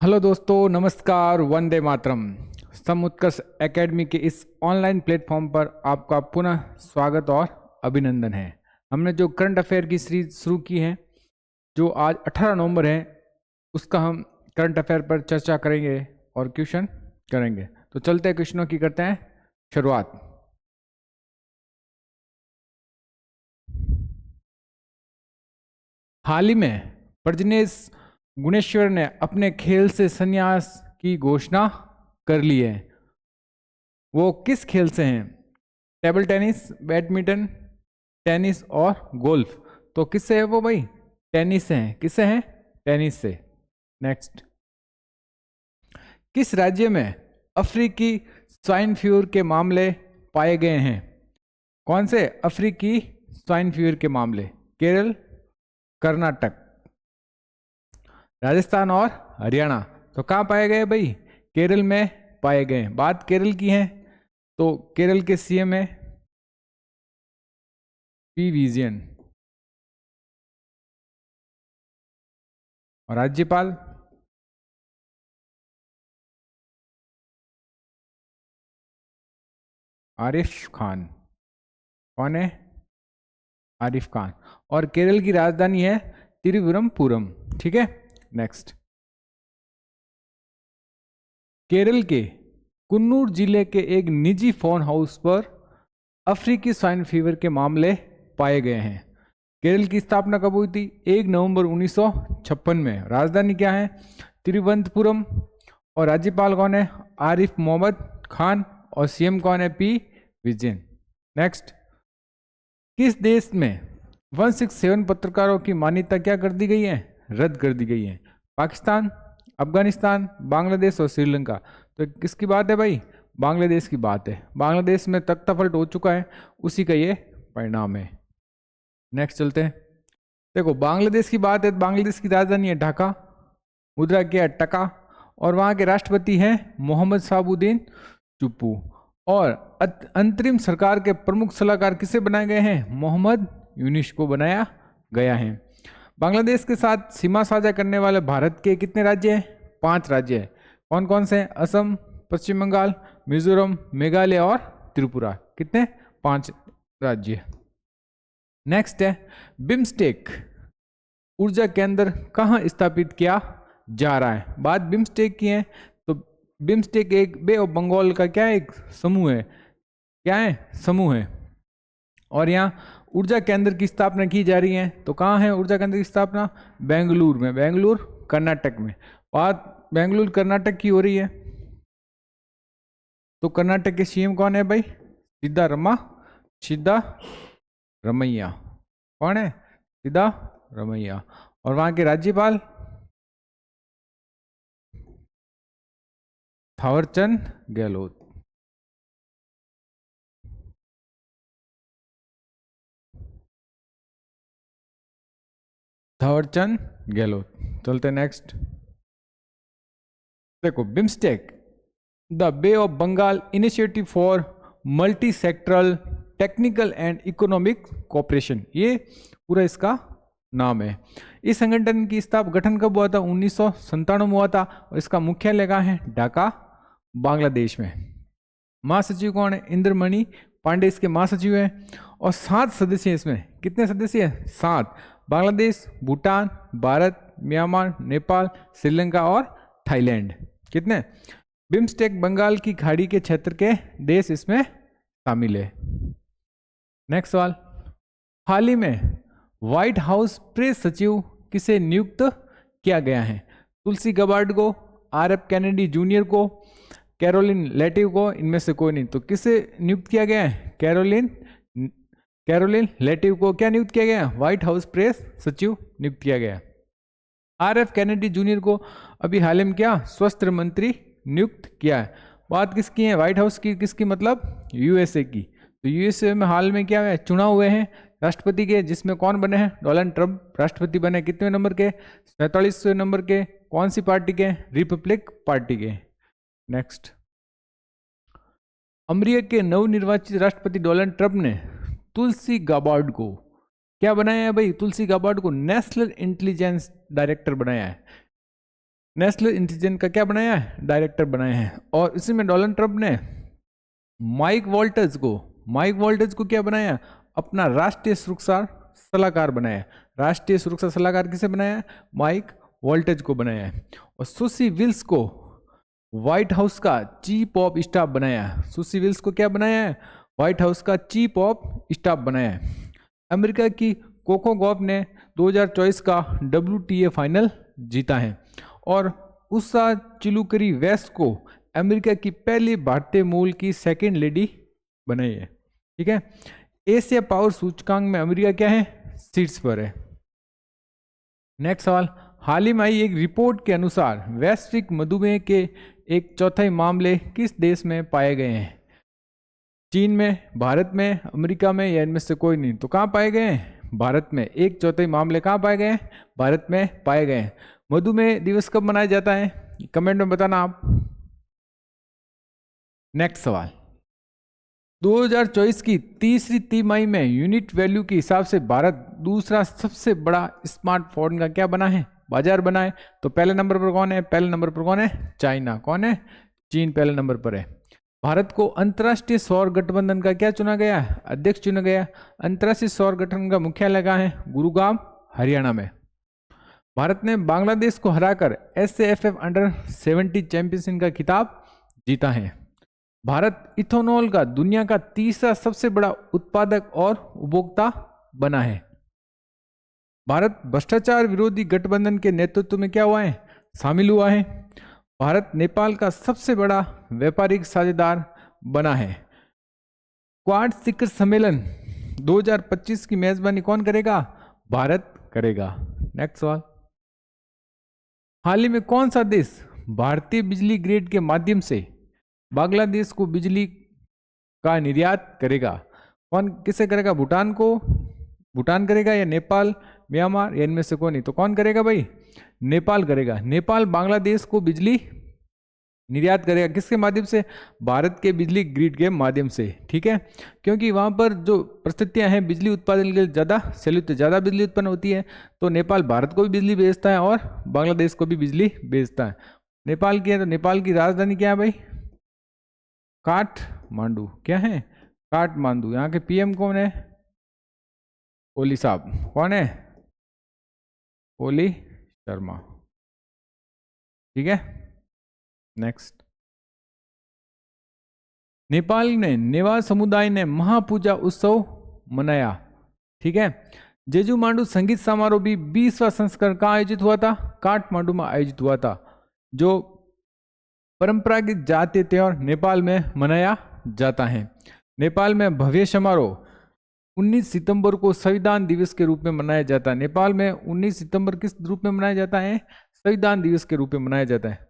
Hello दोस्तों, नमस्कार, वंदे मातरम। सम उत्कर्ष academy के इस ऑनलाइन प्लेटफॉर्म पर आपका पुनः स्वागत और अभिनंदन है। हमने जो करंट अफेयर की सीरीज शुरू की है, जो आज 18 नवंबर है, उसका हम करंट अफेयर पर चर्चा करेंगे और क्वेश्चन करेंगे। तो चलते हैं, क्वेश्चनों की करते हैं शुरुआत। हाल ही में प्रजनेश गुणेश्वर ने अपने खेल से संन्यास की घोषणा कर ली है। वो किस खेल से हैं? टेबल टेनिस, बैडमिंटन, टेनिस और गोल्फ। तो किससे है वो भाई? टेनिस से हैं। किससे हैं? टेनिस से। नेक्स्ट, किस राज्य में अफ्रीकी स्वाइन फ्लू के मामले पाए गए हैं? कौन से अफ्रीकी स्वाइन फ्लू के मामले? केरल, कर्नाटक, राजस्थान और हरियाणा। तो कहाँ पाए गए भाई? केरल में पाए गए। बात केरल की है तो केरल के सीएम है पी विजयन और राज्यपाल आरिफ खान। कौन है? आरिफ खान। और केरल की राजधानी है तिरुवनंतपुरम। ठीक है। नेक्स्ट, केरल के कुन्नूर जिले के एक निजी फार्म हाउस पर अफ्रीकी स्वाइन फीवर के मामले पाए गए हैं। केरल की स्थापना कब हुई थी? 1 नवंबर 1956 में। राजधानी क्या है? तिरुवनंतपुरम। और राज्यपाल कौन है? आरिफ मोहम्मद खान। और सीएम कौन है? पी विजयन। नेक्स्ट, किस देश में 167 पत्रकारों की मान्यता क्या कर दी गई है? रद्द कर दी गई है। पाकिस्तान, अफगानिस्तान, बांग्लादेश और श्रीलंका। तो किसकी बात है भाई? बांग्लादेश की बात है। बांग्लादेश में तख्तापलट हो चुका है, उसी का ये परिणाम है। नेक्स्ट चलते हैं। देखो, बांग्लादेश की बात है। बांग्लादेश की राजधानी है ढाका, मुद्रा क्या है? टका। और वहाँ के राष्ट्रपति हैं मोहम्मद शहाबुद्दीन चुप्पू। और अंतरिम सरकार के प्रमुख सलाहकार किसे बनाए गए हैं? मोहम्मद यूनिस को बनाया गया है। बांग्लादेश के साथ सीमा साझा करने वाले भारत के कितने राज्य हैं? 5 राज्य हैं। कौन कौन से हैं? असम, पश्चिम बंगाल, मिजोरम, मेघालय और त्रिपुरा। कितने? 5 राज्य। नेक्स्ट है, बिम्स्टेक ऊर्जा केंद्र कहाँ स्थापित किया जा रहा है? बात बिम्स्टेक की है तो बिम्स्टेक एक बे ऑफ बंगाल का क्या है? एक समूह है। क्या है? समूह है। और यहाँ ऊर्जा केंद्र की स्थापना की जा रही है। तो कहाँ है ऊर्जा केंद्र की स्थापना? बेंगलुरु में। बेंगलुरु कर्नाटक में। बात बेंगलुरु कर्नाटक की हो रही है। तो कर्नाटक के सीएम कौन है भाई? सिद्धारमैया। कौन है? सिद्धारमैया। और वहां के राज्यपाल थावरचंद गहलोत। थावरचंद गहलोत। चलते नेक्स्ट। देखो, BIMSTEC the bay of Bengal initiative for multi sectoral technical and economic cooperation, ये पूरा इसका नाम है। इस संगठन की गठन कब हुआ था? 1997 में हुआ था। और इसका मुख्यालय कहाँ है? ढाका, बांग्लादेश में। महासचिव कौन है? इंद्रमणि पांडे इसके महासचिव हैं। और 7 सदस्य हैं इसमें। कितने सदस्य हैं? 7। बांग्लादेश, भूटान, भारत, म्यांमार, नेपाल, श्रीलंका और थाईलैंड। कितने? बिम्स्टेक बंगाल की खाड़ी के क्षेत्र के देश इसमें शामिल है। नेक्स्ट सवाल, हाल ही में व्हाइट हाउस प्रेस सचिव किसे नियुक्त किया गया है? तुलसी गबार्ड को, RF कैनेडी जूनियर को, कैरोलिन लेटिव को? इनमें से कोई नहीं। तो किसे नियुक्त किया गया है? कैरोलिन लेटिव को क्या नियुक्त किया गया? व्हाइट हाउस प्रेस सचिव नियुक्त किया गया। RF कैनेडी जूनियर को अभी हाल में क्या? स्वास्थ्य मंत्री नियुक्त किया है। बात किसकी है? व्हाइट हाउस की। किसकी मतलब? यूएसए की। तो यूएसए में हाल में क्या है? चुनाव हुए हैं राष्ट्रपति के, जिसमें कौन बने हैं? डोनाल्ड ट्रंप राष्ट्रपति बने। कितने नंबर के? 47वें नंबर के। कौन सी पार्टी के? रिपब्लिक पार्टी के। नेक्स्ट, अमेरिका के नवनिर्वाचित राष्ट्रपति डोनाल्ड ट्रंप ने तुलसी गाबार्ड को क्या बनाया है भाई? तुलसी गाबार्ड को नेशनल इंटेलिजेंस डायरेक्टर बनाया है। नेशनल इंटेलिजेंस का क्या बनाया है, डायरेक्टर बनाए हैं। और इसी में डोनाल्ड ट्रंप ने माइक वॉल्टज को क्या बनाया, अपना राष्ट्रीय सुरक्षा सलाहकार बनाया। राष्ट्रीय सुरक्षा सलाहकार किसे बनाया है, माइक वॉल्टज को बनाया है। और सुसी विल्स को व्हाइट हाउस का चीफ ऑफ स्टाफ बनाया। सुसी विल्स को क्या बनाया है, व्हाइट हाउस का चीफ ऑफ स्टाफ बनाया है। अमेरिका की कोको गॉफ ने 2024 का WTA फाइनल जीता है। और उषा चिलुकरी वेस्ट को अमेरिका की पहली भारतीय मूल की सेकंड लेडी बनाई है। ठीक है, एशिया पावर सूचकांक में अमेरिका क्या है, शीर्ष पर है। नेक्स्ट सवाल, हाल ही में आई एक रिपोर्ट के अनुसार वैश्विक मधुमेह के 1/4 मामले किस देश में पाए गए हैं? चीन में, भारत में, अमेरिका में, या इनमें से कोई नहीं। तो कहाँ पाए गए हैं, भारत में। 1/4 मामले कहाँ पाए गए हैं, भारत में पाए गए हैं। मधुमेह दिवस कब मनाया जाता है, कमेंट में बताना आप। नेक्स्ट सवाल, 2024 की तीसरी तिमाही में यूनिट वैल्यू के हिसाब से भारत दूसरा सबसे बड़ा स्मार्टफोन का क्या बना है, बाजार बना है। तो पहले नंबर पर कौन है, पहले नंबर पर कौन है, चाइना। कौन है, चीन पहले नंबर पर है। भारत को अंतर्राष्ट्रीय सौर गठबंधन का क्या चुना गया, अध्यक्ष चुना गया। अंतर्राष्ट्रीय सौर गठबंधन का मुख्यालय कहाँ है, गुरुग्राम, हरियाणा में। भारत ने बांग्लादेश को हराकर SAFF अंडर-17 चैंपियनशिप का खिताब जीता है। भारत इथेनॉल का दुनिया का तीसरा सबसे बड़ा उत्पादक और उपभोक्ता बना है। भारत भ्रष्टाचार विरोधी गठबंधन के नेतृत्व में क्या हुआ है, शामिल हुआ है। भारत नेपाल का सबसे बड़ा व्यापारिक साझेदार बना है। क्वाड शिखर सम्मेलन 2025 की मेजबानी कौन करेगा, भारत करेगा। नेक्स्ट सवाल, हाल ही में कौन सा देश भारतीय बिजली ग्रिड के माध्यम से बांग्लादेश को बिजली का निर्यात करेगा? कौन किसे करेगा, भूटान को, भूटान करेगा, या नेपाल, म्यांमार, या इनमें से कौन नहीं। तो कौन करेगा भाई, नेपाल करेगा। नेपाल बांग्लादेश को बिजली निर्यात करेगा, किसके माध्यम से, भारत के बिजली ग्रिड के माध्यम से। ठीक है, क्योंकि वहां पर जो परिस्थितियां हैं बिजली उत्पादन के लिए ज़्यादा बिजली उत्पन्न होती है, तो नेपाल भारत को भी बिजली भेजता है और बांग्लादेश को भी बिजली भेजता है। नेपाल की है, तो नेपाल की राजधानी क्या है भाई, काठमांडू। क्या है, काठमांडू। यहाँ के PM कौन है, ओली साहब। कौन है, ओली शर्मा। ठीक है, नेक्स्ट, नेपाल ने नेवार समुदाय ने महापूजा उत्सव मनाया। ठीक है, जेजू मांडू संगीत समारोह भी 20वां संस्करण कहाँ आयोजित हुआ था, काठमांडू में आयोजित हुआ था। जो परंपरागत जातीय त्योहार नेपाल में मनाया जाता है। नेपाल में भव्य समारोह 19 सितंबर को संविधान दिवस के रूप में मनाया जाता है। नेपाल में 19 सितंबर किस रूप में मनाया जाता है, संविधान दिवस के रूप में मनाया जाता है।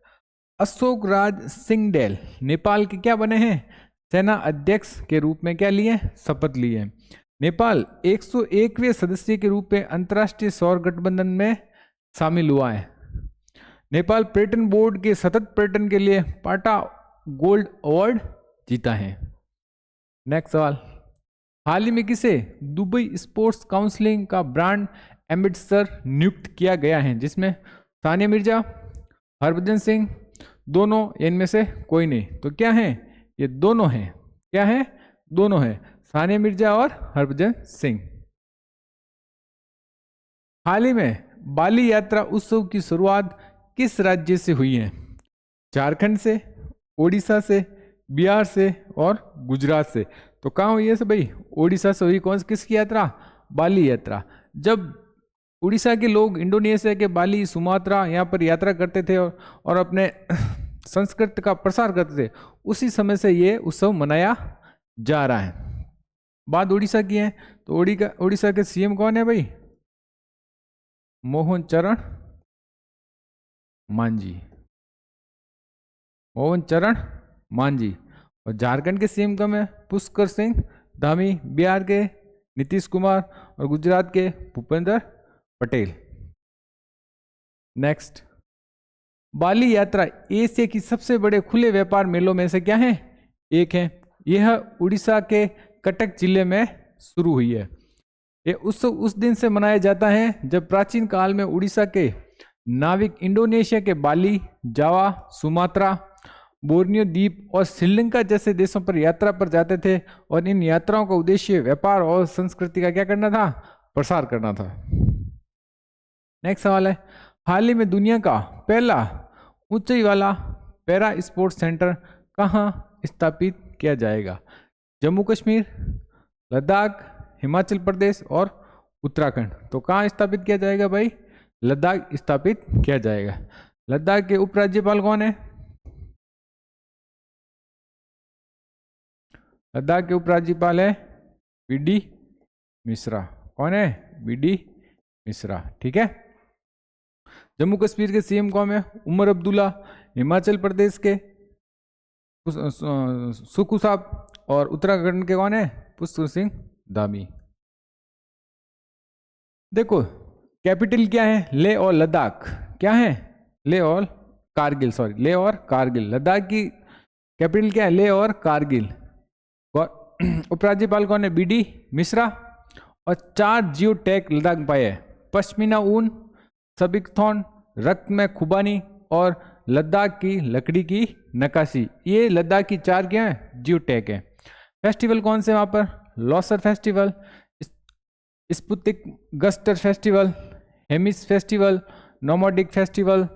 अशोक राज सिंहडेल नेपाल के क्या बने हैं, सेना अध्यक्ष के रूप में क्या लिए, शपथ लिए। नेपाल 101वें सदस्य के रूप में अंतर्राष्ट्रीय सौर गठबंधन में शामिल हुआ है। नेपाल पर्यटन बोर्ड के सतत पर्यटन के लिए पाटा गोल्ड अवार्ड जीता है। नेक्स्ट सवाल, हाल ही में किसे दुबई स्पोर्ट्स काउंसिलिंग का ब्रांड एम्बेसडर नियुक्त किया गया है, जिसमें सानिया मिर्जा, हरभजन सिंह, दोनों, इनमें से कोई नहीं। तो क्या है, ये दोनों हैं। क्या है, दोनों हैं, सानिया मिर्जा और हरभजन सिंह। हाल ही में बाली यात्रा उत्सव की शुरुआत किस राज्य से हुई है, झारखंड से, ओडिशा से, बिहार से और गुजरात से। तो कहाँ हुई है से भाई, ओडिशा से हुई। कौन किसकी यात्रा, बाली यात्रा। जब उड़ीसा के लोग इंडोनेशिया के बाली, सुमात्रा यहाँ पर यात्रा करते थे और अपने संस्कृत का प्रसार करते थे, उसी समय से ये उत्सव मनाया जा रहा है। बात उड़ीसा की है, तो उड़ीसा के CM कौन है भाई, मोहन चरण मांझी। मोहन चरण मांझी। और झारखंड के CM कौन है, पुष्कर सिंह धामी। बिहार के नीतीश कुमार और गुजरात के भूपेंद्र पटेल। नेक्स्ट, बाली यात्रा एशिया की सबसे बड़े खुले व्यापार मेलों में से क्या है, एक है। यह उड़ीसा के कटक जिले में शुरू हुई है। यह उत्सव उस दिन से मनाया जाता है जब प्राचीन काल में उड़ीसा के नाविक इंडोनेशिया के बाली, जावा, सुमात्रा, बोर्नियो द्वीप और श्रीलंका जैसे देशों पर यात्रा पर जाते थे और इन यात्राओं का उद्देश्य व्यापार और संस्कृति का क्या करना था, प्रसार करना था। नेक्स्ट सवाल है, हाल ही में दुनिया का पहला ऊंचाई वाला पैरा स्पोर्ट्स सेंटर कहाँ स्थापित किया जाएगा? जम्मू कश्मीर, लद्दाख, हिमाचल प्रदेश और उत्तराखंड। तो कहाँ स्थापित किया जाएगा भाई? लद्दाख स्थापित किया जाएगा। लद्दाख के उपराज्यपाल कौन है? लद्दाख के उपराज्यपाल है बीडी मिश्रा। कौन है? बीडी मिश्रा। ठीक है। जम्मू कश्मीर के सीएम कौन है? उमर अब्दुल्ला। हिमाचल प्रदेश के सुखू साहब और उत्तराखंड के कौन है? पुष्कर सिंह धामी। देखो कैपिटल क्या है? लेह और लद्दाख। क्या है? लेह और कारगिल, सॉरी लेह और कारगिल। लद्दाख की कैपिटल क्या है? लेह और कारगिल। उपराज्यपाल कौन है? बीडी मिश्रा। और 4 जियो टैग लद्दाख पाए हैं, पश्मीना ऊन, सबिकथॉन, रक्त में खुबानी और लद्दाख की लकड़ी की नक्काशी। ये लद्दाख की 4 क्या है? जियो टैग है। फेस्टिवल कौन से वहाँ पर? Losar festival, Spituk Gustor festival, Hemis festival, nomadic festival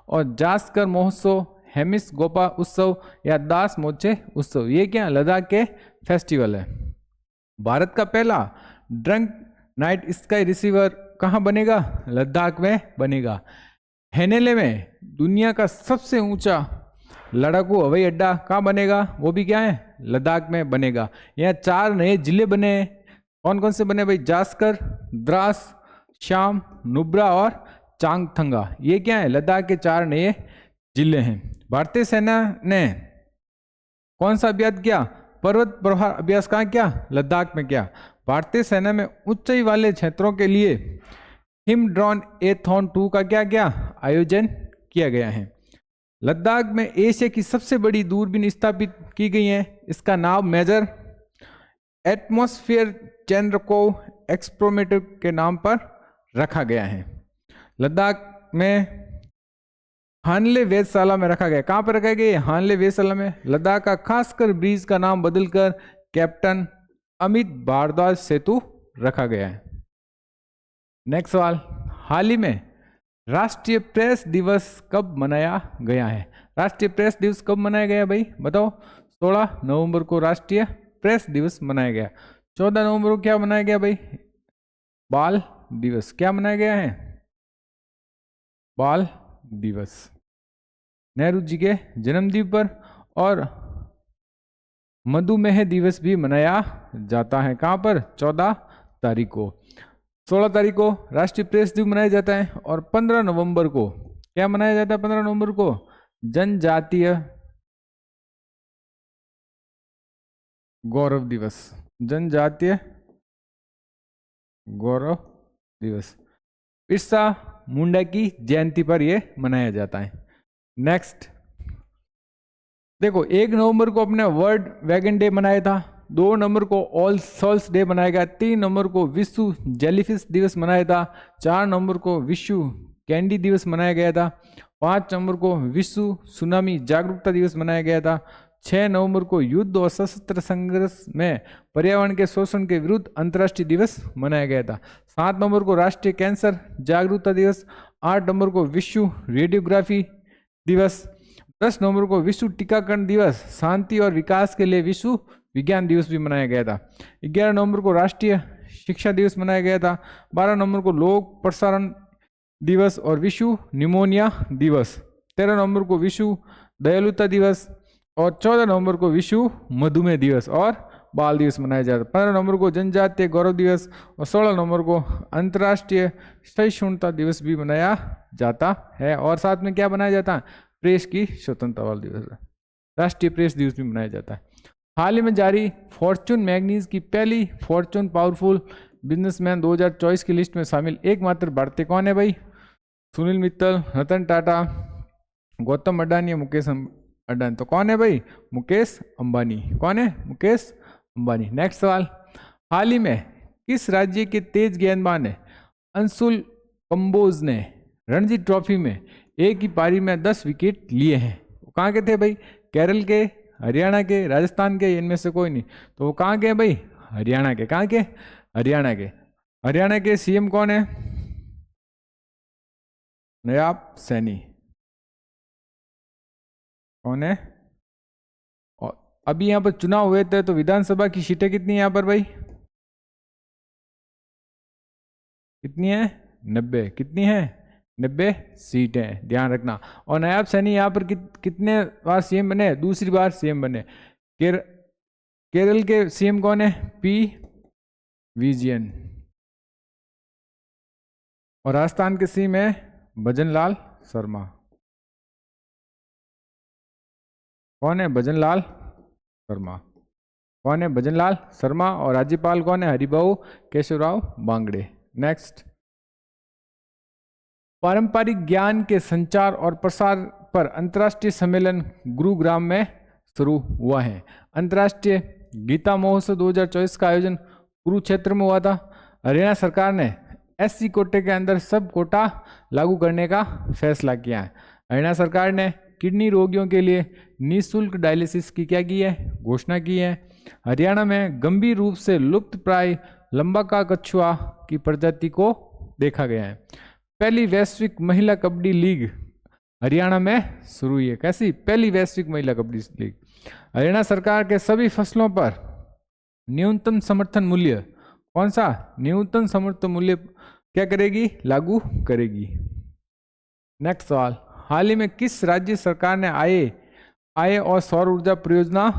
और जास्कर महोत्सव, हेमिस गोपा उत्सव या दास मोचे उत्सव। ये क्या लद्दाख के फेस्टिवल है। भारत का पहला ड्रंक नाइट स्काई रिसीवर कहाँ बनेगा? लद्दाख में बनेगा। हेनेले में दुनिया का सबसे ऊंचा लड़ाकू हवाई अड्डा कहाँ बनेगा? वो भी क्या है? लद्दाख में बनेगा। यहाँ 4 नए जिले बने हैं। कौन कौन से बने भाई? जास्कर, द्रास, शाम, नुब्रा और चांगथंगा। ये क्या है? लद्दाख के 4 नए जिले हैं। भारतीय सेना ने कौन सा अभ्यास किया? पर्वत प्रहार अभ्यास कहाँ किया? लद्दाख में किया। भारतीय सेना में ऊंचाई वाले क्षेत्रों के लिए हिम ड्रोन एथॉन 2 का क्या क्या आयोजन किया गया है। लद्दाख में एशिया की सबसे बड़ी दूरबीन स्थापित की गई है। इसका नाम मेजर एटमॉस्फेयर चंद्रकोव एक्सप्रोमीटर के नाम पर रखा गया है। लद्दाख में हानले वेधशाला में रखा गया। कहाँ पर रखा गया? हानले वेधशाला में। लद्दाख का खासकर ब्रिज का नाम बदलकर कैप्टन अमित भारद्वाज सेतु रखा गया है। नेक्स्ट सवाल, हाल ही में राष्ट्रीय प्रेस दिवस कब मनाया गया है? राष्ट्रीय प्रेस दिवस कब मनाया गया भाई? बताओ। 16 नवंबर को राष्ट्रीय प्रेस दिवस मनाया गया। 14 नवंबर को क्या मनाया गया भाई? बाल दिवस। क्या मनाया गया है? बाल दिवस, नेहरू जी के जन्मदिन पर। और मधुमेह दिवस भी मनाया जाता है। कहाँ पर? 14 तारीख को। 16 तारीख को राष्ट्रीय प्रेस दिवस मनाया जाता है। और 15 नवंबर को क्या मनाया जाता है? 15 नवंबर को जनजातीय गौरव दिवस। जनजातीय गौरव दिवस बिरसा मुंडा की जयंती पर यह मनाया जाता है। नेक्स्ट देखो, 1 नवंबर को अपने वर्ल्ड वैगन डे मनाया था। 2 नवंबर को ऑल सोल्स डे मनाया गया। 3 नवंबर को विश्व जेलीफिश दिवस मनाया था। 4 नवंबर को विश्व कैंडी दिवस मनाया गया था। 5 नवंबर को विश्व सुनामी जागरूकता दिवस मनाया गया था। 6 नवंबर को युद्ध और सशस्त्र संघर्ष में पर्यावरण के शोषण के विरुद्ध अंतर्राष्ट्रीय दिवस मनाया गया था। 7 नवंबर को राष्ट्रीय कैंसर जागरूकता दिवस। 8 नवंबर को विश्व रेडियोग्राफी दिवस। 10 नवंबर को विश्व टीकाकरण दिवस। शांति और विकास के लिए विश्व विज्ञान दिवस भी मनाया गया था। 11 नवंबर को राष्ट्रीय शिक्षा दिवस मनाया गया था। 12 नवंबर को लोक प्रसारण दिवस और विश्व निमोनिया दिवस। 13 नवंबर को विश्व दयालुता दिवस और 14 नवंबर को विश्व मधुमेह दिवस और बाल दिवस मनाया जाता है। 15 नवंबर को जनजातीय गौरव दिवस और 16 नवंबर को अंतर्राष्ट्रीय सहिष्णुता दिवस भी मनाया जाता है। और साथ में क्या मनाया जाता है? प्रेस की स्वतंत्रता वाला दिवस, राष्ट्रीय प्रेस दिवस भी मनाया जाता है। हाल ही में जारी फॉर्च्यून मैगजीन की पहली फॉर्च्यून पावरफुल बिजनेसमैन 2024 की लिस्ट में शामिल एकमात्र भारतीय कौन है भाई? सुनील मित्तल, रतन टाटा, गौतम अडानी, मुकेश अडानी। तो कौन है भाई? मुकेश अंबानी। कौन है? मुकेश अंबानी। नेक्स्ट सवाल, हाल ही में किस राज्य के तेज गेंदबाज ने अंशुल कंबोज ने रणजी ट्रॉफी में एक ही पारी में 10 विकेट लिए हैं। वो कहाँ के थे भाई? केरल के, हरियाणा के, राजस्थान के, इनमें से कोई नहीं। तो वो कहाँ के भाई? हरियाणा के। कहाँ के? हरियाणा के। हरियाणा के सीएम कौन है? नयाब सैनी। कौन है? और अभी यहाँ पर चुनाव हुए थे तो विधानसभा की सीटें कितनी है यहाँ पर भाई? कितनी है? 90। कितनी है? 90 सीटें, ध्यान रखना। और नायाब सैनी यहाँ पर कितने बार सीएम बने? दूसरी बार सीएम बने। केरल के सीएम कौन है? पी विजयन। और राजस्थान के सीएम है भजनलाल शर्मा। कौन है? भजनलाल शर्मा। कौन है? भजनलाल शर्मा। और राज्यपाल कौन है? हरिभाऊ केशवराव बांगड़े। नेक्स्ट, पारंपरिक ज्ञान के संचार और प्रसार पर अंतर्राष्ट्रीय सम्मेलन गुरुग्राम में शुरू हुआ है। अंतर्राष्ट्रीय गीता महोत्सव 2024 का आयोजन कुरुक्षेत्र में हुआ था। हरियाणा सरकार ने एससी कोटे के अंदर सब कोटा लागू करने का फैसला किया है। हरियाणा सरकार ने किडनी रोगियों के लिए निःशुल्क डायलिसिस की क्या की है? घोषणा की है। हरियाणा में गंभीर रूप से लुप्त प्राय लंबाका कछुआ की प्रजाति को देखा गया है। पहली वैश्विक महिला कबड्डी लीग हरियाणा में शुरू हुई है। कैसी? पहली वैश्विक महिला कबड्डी लीग। हरियाणा सरकार के सभी फसलों पर न्यूनतम समर्थन मूल्य, कौन सा? न्यूनतम समर्थन मूल्य क्या करेगी? लागू करेगी। नेक्स्ट सवाल, हाल ही में किस राज्य सरकार ने आय और सौर ऊर्जा परियोजना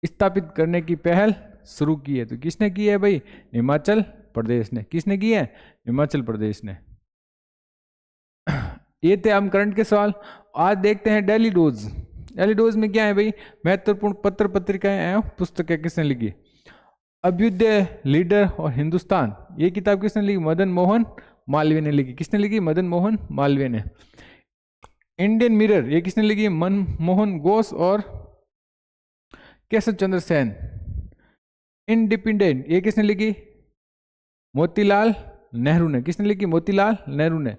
स्थापित करने की पहल शुरू की है? तो किसने की है भाई? हिमाचल प्रदेश ने। किसने की है? हिमाचल प्रदेश ने। ये थे हम करंट के सवाल। आज देखते हैं डेली डोज। डेली डोज में क्या है भाई? महत्वपूर्ण पत्र पत्रिकाएं एवं पुस्तकें किसने लिखी? अभ्युदय, लीडर और हिंदुस्तान, ये किताब किसने लिखी? मदन मोहन मालवीय ने लिखी। किसने लिखी? मदन मोहन मालवीय ने। इंडियन मिरर, ये किसने लिखी? मनमोहन घोष और केशव चंद्र सेन। इंडिपेंडेंट, ये किसने लिखी? मोतीलाल नेहरू ने। किसने लिखी? मोतीलाल नेहरू ने।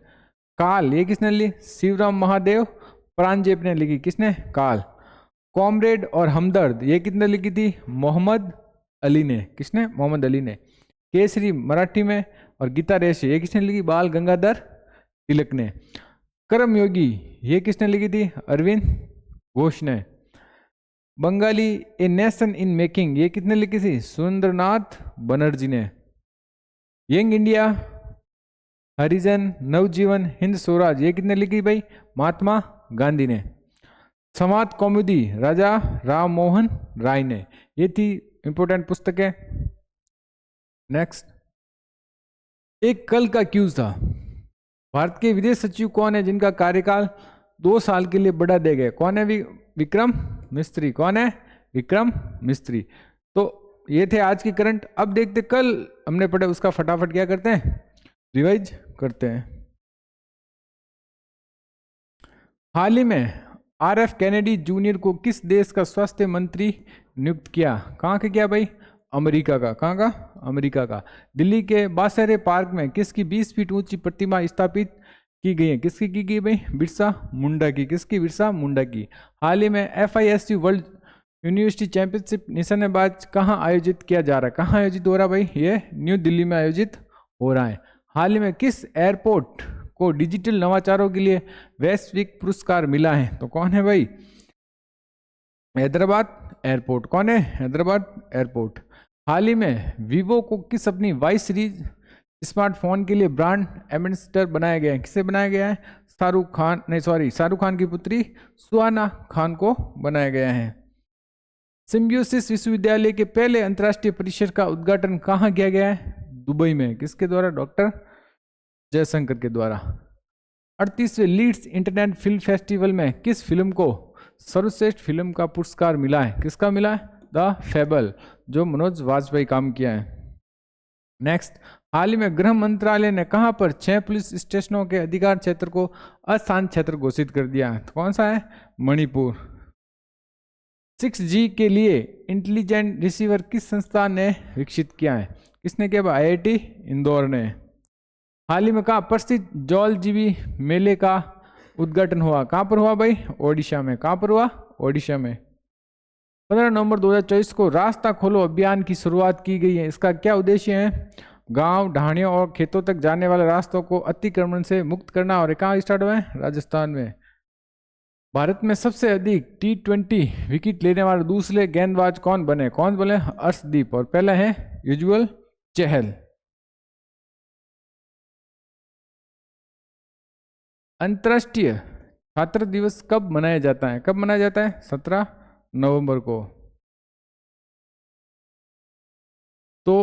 काल, ये किसने लिखी? शिवराम महादेव प्रांजेप ने लिखी। किसने? काल। कॉमरेड और हमदर्द, ये किसने लिखी थी? मोहम्मद अली ने। किसने? मोहम्मद अली ने। केसरी मराठी में और गीता रेश, ये किसने लिखी? बाल गंगाधर तिलक ने। कर्मयोगी, ये किसने लिखी थी? अरविंद घोष ने। Bengali a nation in making, ये किसने लिखी थी? सुरेंद्रनाथ बनर्जी ने। यंग इंडिया, हरिजन, नवजीवन, हिंद स्वराज, ये किसने लिखी भाई? महात्मा गांधी ने। समाज कौमुदी, राजा राम मोहन राय ने। ये थी इंपोर्टेंट पुस्तकें। नेक्स्ट, एक कल का क्यूज था, भारत के विदेश सचिव कौन है जिनका कार्यकाल 2 साल के लिए बढ़ा दिया गया? कौन है? विक्रम मिस्त्री। कौन है? विक्रम मिस्त्री। तो ये थे आज के करंट। अब देखते कल हमने पढ़े उसका फटाफट क्या करते हैं? रिवाइज करते हैं। हाल ही में RF कैनेडी जूनियर को किस देश का स्वास्थ्य मंत्री नियुक्त किया? कहाँ के किया भाई? अमेरिका का। कहाँ का? अमेरिका का। दिल्ली के बासरे पार्क में किसकी 20 फीट ऊंची प्रतिमा स्थापित की गई है? किसकी की गई भाई? बिरसा मुंडा की। किसकी? बिरसा मुंडा की। हाल ही में FISU वर्ल्ड यूनिवर्सिटी चैंपियनशिप निशानेबाज कहाँ आयोजित किया जा रहा है? कहाँ आयोजित हो रहा है भाई? ये न्यू दिल्ली में आयोजित हो रहा है। हाल ही में किस एयरपोर्ट को डिजिटल नवाचारों के लिए वैश्विक पुरस्कार मिला है? तो कौन है भाई? हैदराबाद एयरपोर्ट। कौन है? हैदराबाद एयरपोर्ट। हाल ही में वीवो को किस अपनी Y सीरीज स्मार्टफोन के लिए ब्रांड एम्बेसडर बनाया गया है? किसे बनाया गया है? शाहरुख खान की पुत्री सुहाना खान को बनाया गया है। सिम्बियोसिस विश्वविद्यालय के पहले अंतर्राष्ट्रीय परिसर का उद्घाटन कहाँ किया गया है? दुबई में। किसके द्वारा? डॉक्टर जयशंकर के द्वारा। 38वें लीड्स इंटरनेशनल फिल्म फेस्टिवल में किस फिल्म को सर्वश्रेष्ठ फिल्म का पुरस्कार मिला है? किसका मिला है? द फेबल, जो मनोज वाजपेयी काम किया है। नेक्स्ट, हाल ही में गृह मंत्रालय ने कहां पर 6 पुलिस स्टेशनों के अधिकार क्षेत्र को अशांत क्षेत्र घोषित कर दिया है? तो कौन सा है? मणिपुर। 6G के लिए इंटेलिजेंट रिसीवर किस संस्था ने विकसित किया है? किसने किया? IIT इंदौर ने। हाल ही में कहा प्रसिद्ध जौलजीबी मेले का उद्घाटन हुआ? कहाँ पर हुआ भाई? ओडिशा में। कहाँ पर हुआ? ओडिशा में। 15 नवंबर 2024 को रास्ता खोलो अभियान की शुरुआत की गई है। इसका क्या उद्देश्य है? गांव, ढाणियों और खेतों तक जाने वाले रास्तों को अतिक्रमण से मुक्त करना। और कहाँ स्टार्ट हुआ है? राजस्थान में। भारत में सबसे अधिक T20 विकेट लेने वाले दूसरे गेंदबाज कौन बने? कौन बोले? अर्शदीप। और पहला है युजवेंद्र चहल। अंतर्राष्ट्रीय छात्र दिवस कब मनाया जाता है? कब मनाया जाता है? 17 नवंबर को। तो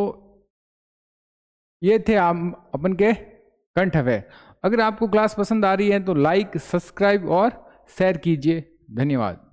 ये थे अपन के करंट अफेयर। अगर आपको क्लास पसंद आ रही है तो लाइक, सब्सक्राइब और शेयर कीजिए। धन्यवाद।